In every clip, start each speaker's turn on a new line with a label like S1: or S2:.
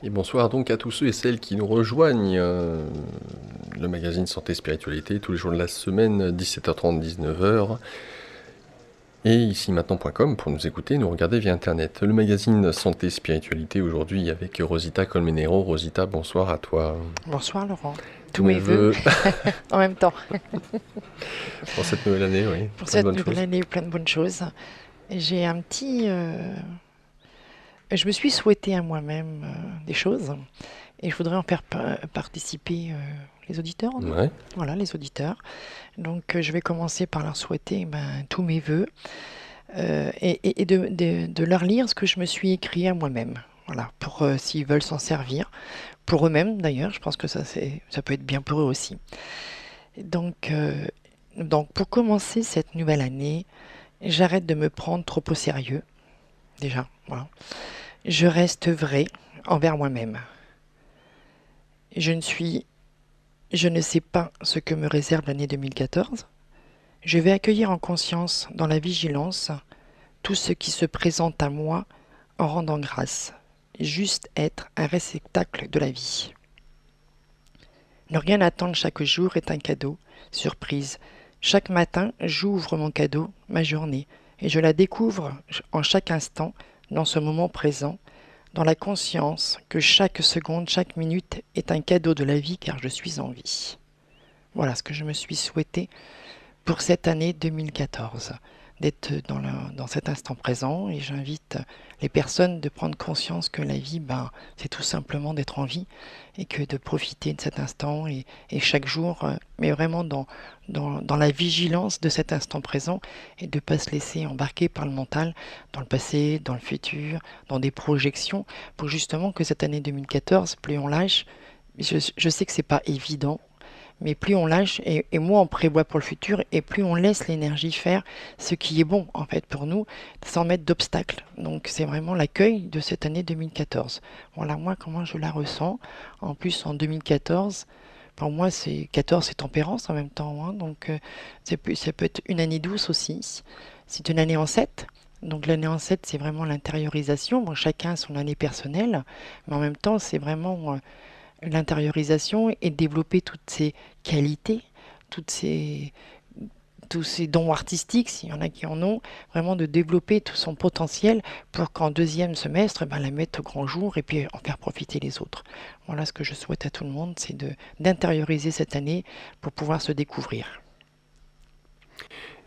S1: Et bonsoir donc à tous ceux et celles qui nous rejoignent. Le magazine Santé Spiritualité, tous les jours de la semaine, 17h30, 19h. Et ici maintenant.com pour nous écouter, nous regarder via Internet. Le magazine Santé Spiritualité aujourd'hui avec Rosita Colmenero. Rosita, bonsoir à toi.
S2: Bonsoir Laurent.
S1: Tous
S2: Tous
S1: mes
S2: mes vœux
S1: voeux
S2: en même temps.
S1: pour cette nouvelle année, oui.
S2: Pour
S1: Plein de
S2: cette
S1: bonnes
S2: nouvelle
S1: choses.
S2: année, plein de bonnes choses. J'ai un petit... Je me suis souhaité à moi-même des choses et je voudrais en faire participer les auditeurs.
S1: Ouais.
S2: Voilà, les auditeurs. Donc je vais commencer par leur souhaiter tous mes vœux et de leur lire ce que je me suis écrit à moi-même. Voilà, pour s'ils veulent s'en servir. Pour eux-mêmes d'ailleurs, je pense que ça peut être bien pour eux aussi. Donc, euh, donc pour commencer cette nouvelle année, j'arrête de me prendre trop au sérieux, déjà, voilà. Je reste vrai envers moi-même. Je ne suis, je ne sais pas ce que me réserve l'année 2014. Je vais accueillir en conscience, dans la vigilance, tout ce qui se présente à moi en rendant grâce. Juste être un réceptacle de la vie. Ne rien attendre chaque jour est un cadeau, surprise. Chaque matin, j'ouvre mon cadeau, ma journée, et je la découvre en chaque instant, dans ce moment présent, dans la conscience que chaque seconde, chaque minute est un cadeau de la vie car je suis en vie. Voilà ce que je me suis souhaité pour cette année 2014, d'être dans cet instant présent, et j'invite les personnes de prendre conscience que la vie, c'est tout simplement d'être en vie et que de profiter de cet instant et chaque jour, mais vraiment dans la vigilance de cet instant présent et de ne pas se laisser embarquer par le mental dans le passé, dans le futur, dans des projections pour justement que cette année 2014, plus on lâche, je sais que c'est pas évident, mais plus on lâche et moins on prévoit pour le futur et plus on laisse l'énergie faire ce qui est bon en fait pour nous sans mettre d'obstacles. Donc c'est vraiment l'accueil de cette année 2014. Voilà moi comment je la ressens. En plus en 2014, pour moi c'est 14 c'est tempérance en même temps, hein, donc ça peut être une année douce aussi. C'est une année en 7. Donc l'année en 7 c'est vraiment l'intériorisation. Bon, chacun a son année personnelle, mais en même temps c'est vraiment l'intériorisation et développer toutes ces qualités, toutes ces, tous ces dons artistiques, s'il y en a qui en ont, vraiment de développer tout son potentiel pour qu'en deuxième semestre, la mettre au grand jour et puis en faire profiter les autres. Voilà ce que je souhaite à tout le monde, c'est d'intérioriser cette année pour pouvoir se découvrir.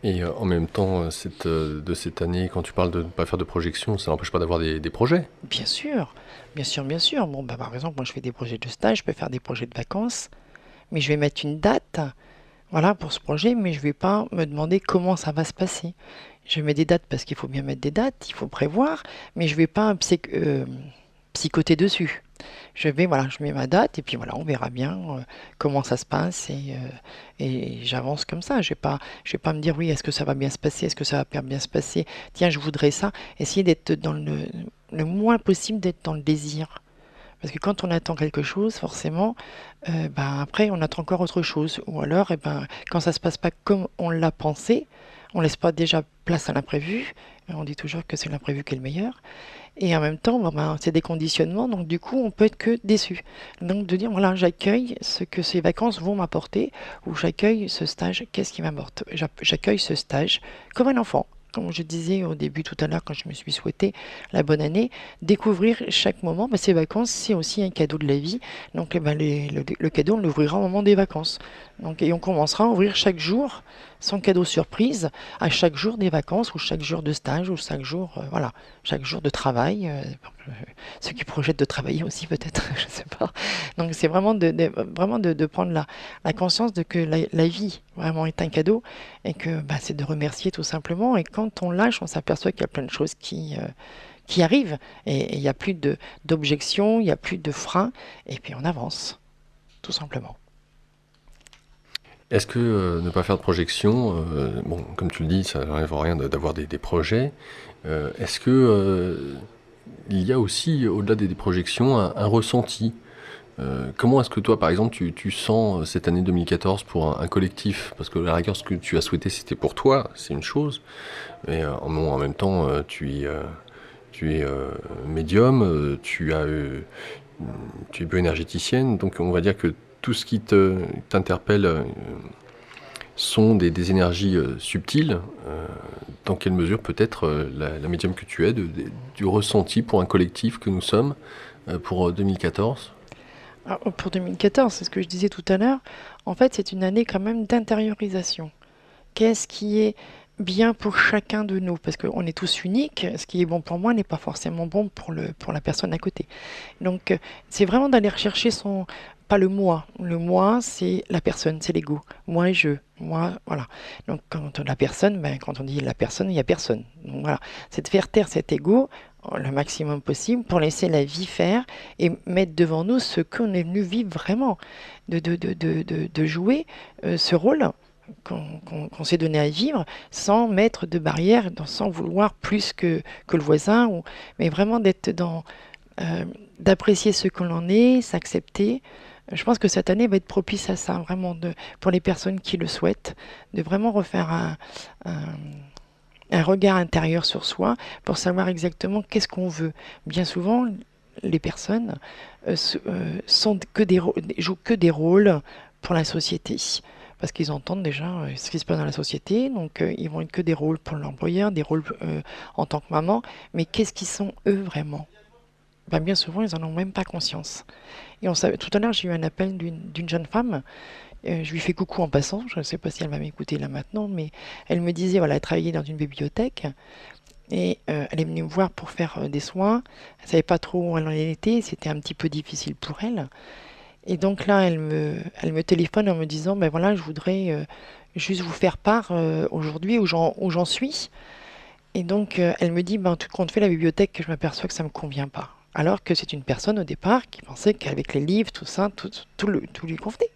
S1: Et en même temps, de cette année, quand tu parles de ne pas faire de projection, ça n'empêche pas d'avoir des projets.
S2: Bien sûr, bien sûr, bien sûr. Bon, par exemple, moi je fais des projets de stage, je peux faire des projets de vacances, mais je vais mettre une date. Voilà pour ce projet, mais je ne vais pas me demander comment ça va se passer. Je mets des dates parce qu'il faut bien mettre des dates, il faut prévoir, mais je ne vais pas psychoter dessus. Voilà, je mets ma date et puis voilà, on verra bien comment ça se passe et j'avance comme ça. Je vais pas me dire oui, est-ce que ça va bien se passer, est-ce que ça va pas bien se passer. Tiens, je voudrais ça. Essayer d'être dans le moins possible d'être dans le désir. Parce que quand on attend quelque chose, forcément, après, on attend encore autre chose. Ou alors, quand ça se passe pas comme on l'a pensé, on laisse pas déjà place à l'imprévu. On dit toujours que c'est l'imprévu qui est le meilleur. Et en même temps, c'est des conditionnements, donc du coup, on peut être que déçu. Donc de dire, voilà, j'accueille ce que ces vacances vont m'apporter, ou j'accueille ce stage, qu'est-ce qui m'apporte? J'accueille ce stage comme un enfant. Comme je disais au début tout à l'heure, quand je me suis souhaité la bonne année, découvrir chaque moment, ces vacances, c'est aussi un cadeau de la vie. Donc le cadeau, on l'ouvrira au moment des vacances. Donc, et on commencera à ouvrir chaque jour son cadeau surprise à chaque jour des vacances, ou chaque jour de stage, ou chaque jour, voilà, chaque jour de travail. Ceux qui projettent de travailler aussi peut-être, je sais pas. Donc c'est vraiment vraiment de prendre la conscience de que la vie vraiment est un cadeau et que c'est de remercier tout simplement. Et quand on lâche, on s'aperçoit qu'il y a plein de choses qui arrivent et il n'y a plus d'objections, il n'y a plus de freins et puis on avance, tout simplement.
S1: Est-ce que ne pas faire de projection, bon, comme tu le dis, ça n'enlève rien d'avoir des projets. Est-ce que il y a aussi, au-delà des projections, un ressenti? Comment est-ce que toi, par exemple, tu sens cette année 2014 pour un collectif? Parce que la rigueur, ce que tu as souhaité, c'était pour toi, c'est une chose. Mais en même temps, Tu es médium, tu es bioénergéticienne, donc on va dire que tout ce qui t'interpelle sont des énergies subtiles. Dans quelle mesure peut-être la médium que tu es, du ressenti pour un collectif que nous sommes pour 2014?
S2: Alors, pour 2014, c'est ce que je disais tout à l'heure, en fait, c'est une année quand même d'intériorisation. Qu'est-ce qui est bien pour chacun de nous? Parce qu'on est tous uniques, ce qui est bon pour moi n'est pas forcément bon pour la personne à côté. Donc, c'est vraiment d'aller rechercher son... Pas le moi. Le moi, c'est la personne, c'est l'ego. Moi et je. Moi, voilà. Donc, quand la personne, ben, quand on dit la personne, il n'y a personne. Donc, voilà. C'est de faire taire cet ego le maximum possible pour laisser la vie faire et mettre devant nous ce qu'on est venu vivre vraiment. De jouer ce rôle qu'on s'est donné à vivre sans mettre de barrière, sans vouloir plus que le voisin, mais vraiment d'être euh, d'apprécier ce que l'on est, s'accepter. Je pense que cette année va être propice à ça, vraiment, pour les personnes qui le souhaitent, de vraiment refaire un, un regard intérieur sur soi pour savoir exactement qu'est-ce qu'on veut. Bien souvent, les personnes jouent que des rôles pour la société. Parce qu'ils entendent déjà ce qui se passe dans la société, donc ils vont être que des rôles pour l'employeur, des rôles en tant que maman, mais qu'est-ce qu'ils sont eux vraiment? Ben, bien souvent, ils en ont même pas conscience. Et tout à l'heure, j'ai eu un appel d'une jeune femme. Je lui fais coucou en passant. Je ne sais pas si elle va m'écouter là maintenant, mais elle me disait, voilà, elle travaillait dans une bibliothèque et elle est venue me voir pour faire des soins. Elle savait pas trop où elle en était. C'était un petit peu difficile pour elle. Et donc là, elle me téléphone en me disant, ben voilà, je voudrais juste vous faire part aujourd'hui où j'en suis. Et donc, elle me dit, ben, tout compte fait, la bibliothèque, je m'aperçois que ça me convient pas. Alors que c'est une personne au départ qui pensait qu'avec les livres, tout ça, tout lui convenait.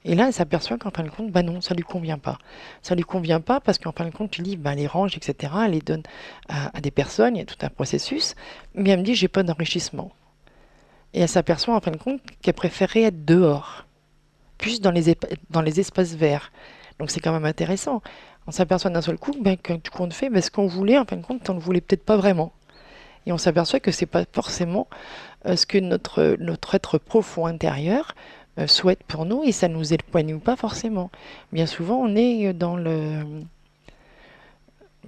S2: Et là, elle s'aperçoit qu'en fin de compte, bah non, ça lui convient pas. Ça lui convient pas parce qu'en fin de compte, le livre, bah, elle les range, etc. Elle les donne à des personnes, il y a tout un processus. Mais elle me dit, j'ai pas d'enrichissement. Et elle s'aperçoit en fin de compte qu'elle préférait être dehors, plus dans les espaces verts. Donc c'est quand même intéressant. On s'aperçoit d'un seul coup ben, que tout compte fait, ben, ce qu'on voulait, en fin de compte, on ne le voulait peut-être pas vraiment. Et on s'aperçoit que c'est pas forcément ce que notre être profond intérieur souhaite pour nous et ça ne nous éloigne pas forcément. Bien souvent, on est dans le...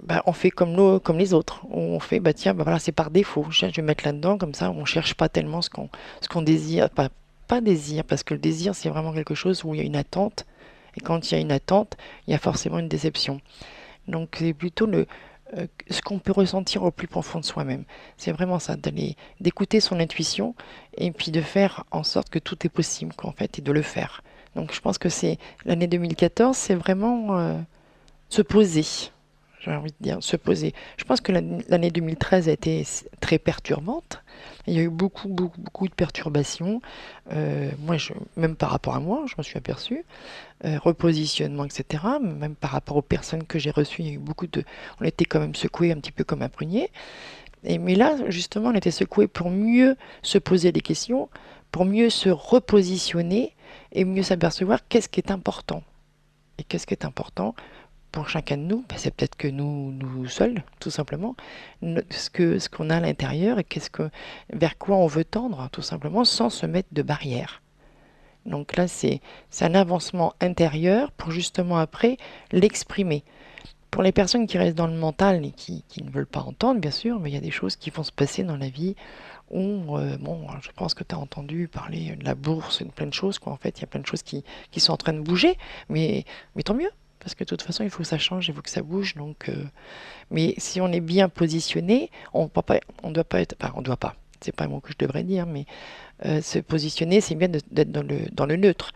S2: Bah, on fait comme les autres. On fait, bah tiens, bah voilà, c'est par défaut. Je vais mettre là-dedans, comme ça, on cherche pas tellement ce qu'on désire. Pas désir, parce que le désir, c'est vraiment quelque chose où il y a une attente. Et quand il y a une attente, il y a forcément une déception. Donc c'est plutôt ce qu'on peut ressentir au plus profond de soi-même. C'est vraiment ça, d'écouter son intuition et puis de faire en sorte que tout est possible, qu'en fait, et de le faire. Donc je pense que c'est l'année 2014, c'est vraiment se poser. J'ai envie de dire, se poser. Je pense que l'année 2013 a été très perturbante. Il y a eu beaucoup de perturbations. Même par rapport à moi, je me suis aperçue. Repositionnement, etc. Même par rapport aux personnes que j'ai reçues, il y a eu on était quand même secoués un petit peu comme un prunier. Mais là, justement, on était secoués pour mieux se poser des questions, pour mieux se repositionner et mieux s'apercevoir qu'est-ce qui est important. Et qu'est-ce qui est important pour chacun de nous, ben, c'est peut-être que nous seuls, tout simplement, ce qu'on a à l'intérieur et vers quoi on veut tendre, tout simplement, sans se mettre de barrières. Donc là, c'est un avancement intérieur pour justement après l'exprimer. Pour les personnes qui restent dans le mental et qui ne veulent pas entendre, bien sûr, mais il y a des choses qui vont se passer dans la vie où, bon, je pense que tu as entendu parler de la bourse et de plein de choses, quoi. En fait, il y a plein de choses qui sont en train de bouger, mais tant mieux. Parce que de toute façon, il faut que ça change, il faut que ça bouge. Donc, mais si on est bien positionné, on doit pas être, enfin, on doit pas. C'est pas un mot que je devrais dire, mais se positionner, c'est bien d'être dans le neutre.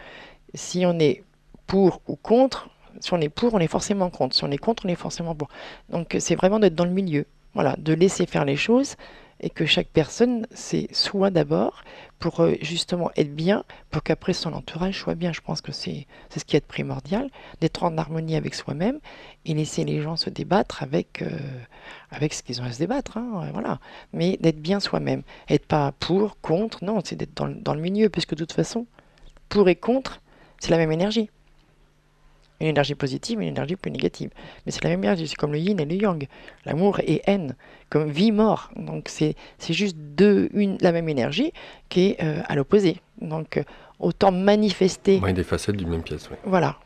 S2: Si on est pour ou contre, si on est pour, on est forcément contre. Si on est contre, on est forcément pour. Donc c'est vraiment d'être dans le milieu. Voilà, de laisser faire les choses et que chaque personne, c'est soit d'abord pour justement être bien, pour qu'après son entourage soit bien. Je pense que c'est ce qui est primordial, d'être en harmonie avec soi-même et laisser les gens se débattre avec ce qu'ils ont à se débattre. Hein, voilà. Mais d'être bien soi-même. Être pas pour, contre, non, c'est d'être dans le milieu, puisque de toute façon, pour et contre, c'est la même énergie. Une énergie positive, une énergie plus négative. Mais c'est la même énergie, c'est comme le yin et le yang. L'amour et haine, comme vie-mort. Donc c'est juste la même énergie qui est à l'opposé. Donc autant manifester,
S1: Ouais, des facettes d'une même pièce, ouais.
S2: voilà,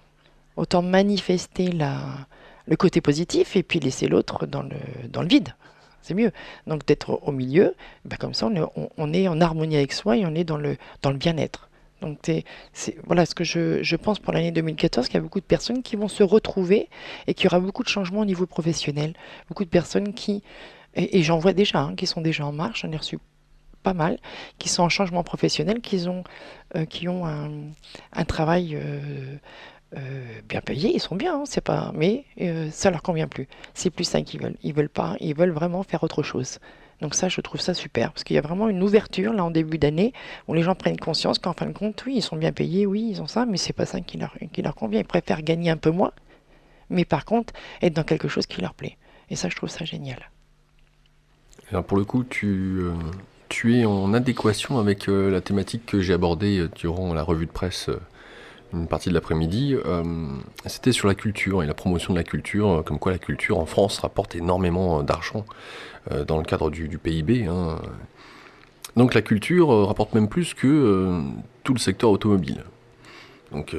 S2: autant manifester le côté positif et puis laisser l'autre dans le vide. C'est mieux. Donc d'être au milieu, ben comme ça on est en harmonie avec soi et on est dans le bien-être. Donc voilà ce que je pense pour l'année 2014, qu'il y a beaucoup de personnes qui vont se retrouver et qu'il y aura beaucoup de changements au niveau professionnel. Beaucoup de personnes et j'en vois déjà, hein, qui sont déjà en marche, j'en ai reçu pas mal, qui sont en changement professionnel, qui ont un travail bien payé, ils sont bien, hein, c'est pas, mais ça leur convient plus. C'est plus ça qu'ils veulent. Ils veulent pas, ils veulent vraiment faire autre chose. Donc ça, je trouve ça super, parce qu'il y a vraiment une ouverture là en début d'année où les gens prennent conscience qu'en fin de compte, oui, ils sont bien payés, oui, ils ont ça, mais c'est pas ça qui leur convient. Ils préfèrent gagner un peu moins, mais par contre être dans quelque chose qui leur plaît. Et ça, je trouve ça génial.
S1: Alors pour le coup, tu es en adéquation avec la thématique que j'ai abordée durant la revue de presse une partie de l'après-midi. C'était sur la culture et la promotion de la culture, comme quoi la culture en France rapporte énormément d'argent dans le cadre du PIB, hein. Donc la culture rapporte même plus que tout le secteur automobile. Donc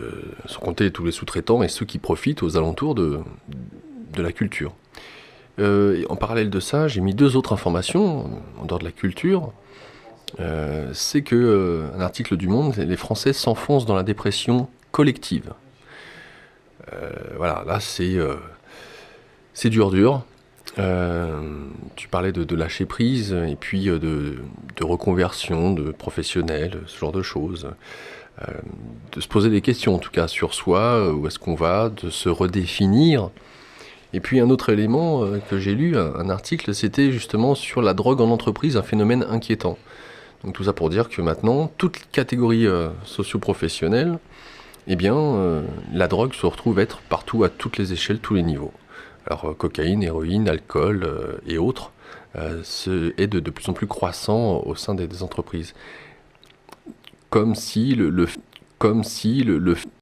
S1: sans compter tous les sous-traitants et ceux qui profitent aux alentours de la culture. Et en parallèle de ça, j'ai mis 2 autres informations en dehors de la culture. C'est que un article du Monde, les Français s'enfoncent dans la dépression collective. Voilà, là c'est dur. Tu parlais de lâcher prise et puis de reconversion, de professionnels, ce genre de choses. De se poser des questions en tout cas sur soi, où est-ce qu'on va, de se redéfinir. Et puis un autre élément que j'ai lu, un article, c'était justement sur la drogue en entreprise, un phénomène inquiétant. Donc tout ça pour dire que maintenant, toute catégorie socio-professionnelle, eh bien, la drogue se retrouve être partout, à toutes les échelles, tous les niveaux. Alors cocaïne, héroïne, alcool et autres, est de plus en plus croissant au sein des entreprises. Comme si le